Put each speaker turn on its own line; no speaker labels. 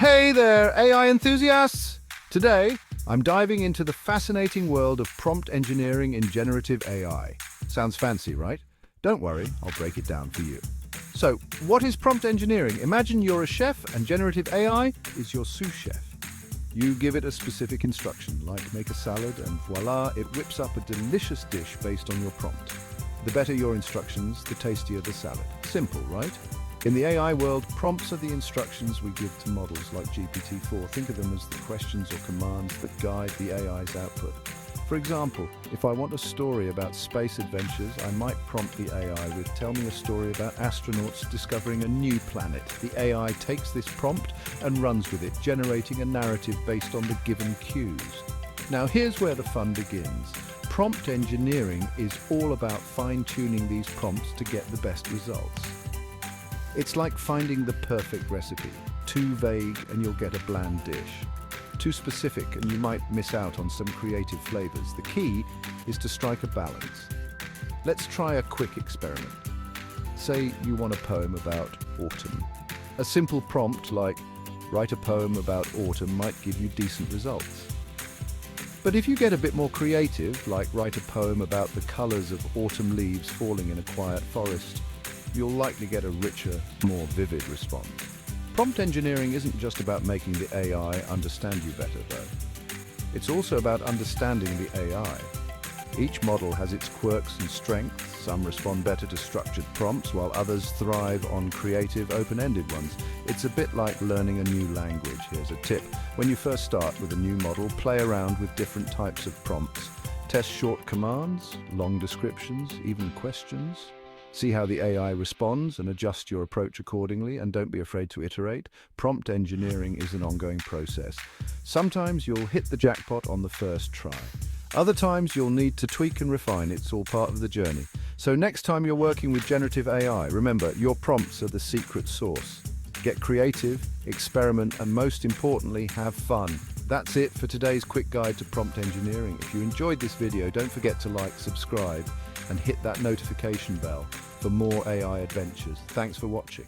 Hey there, AI enthusiasts! Today, I'm diving into the fascinating world of prompt engineering in generative AI. Sounds fancy, right? Don't worry, I'll break it down for you. So, what is prompt engineering? Imagine you're a chef and generative AI is your sous chef. You give it a specific instruction, like make a salad, and voila, it whips up a delicious dish based on your prompt. The better your instructions, the tastier the salad. Simple, right? In the AI world, prompts are the instructions we give to models like GPT-4. Think of them as the questions or commands that guide the AI's output. For example, if I want a story about space adventures, I might prompt the AI with "Tell me a story about astronauts discovering a new planet." The AI takes this prompt and runs with it, generating a narrative based on the given cues. Now here's where the fun begins. Prompt engineering is all about fine-tuning these prompts to get the best results. It's like finding the perfect recipe. Too vague and you'll get a bland dish. Too specific and you might miss out on some creative flavors. The key is to strike a balance. Let's try a quick experiment. Say you want a poem about autumn. A simple prompt like "write a poem about autumn" might give you decent results. But if you get a bit more creative, like write a poem about the colors of autumn leaves falling in a quiet forest, you'll likely get a richer, more vivid response. Prompt engineering isn't just about making the AI understand you better, though. It's also about understanding the AI. Each model has its quirks and strengths. Some respond better to structured prompts, while others thrive on creative, open-ended ones. It's a bit like learning a new language. Here's a tip. When you first start with a new model, play around with different types of prompts. Test short commands, long descriptions, even questions. See how the AI responds and adjust your approach accordingly, and don't be afraid to iterate. Prompt engineering is an ongoing process. Sometimes you'll hit the jackpot on the first try. Other times you'll need to tweak and refine. It's all part of the journey. So next time you're working with generative AI, remember, your prompts are the secret sauce. Get creative, experiment, and most importantly, have fun. That's it for today's quick guide to prompt engineering. If you enjoyed this video, don't forget to like, subscribe, and hit that notification bell for more AI adventures. Thanks for watching.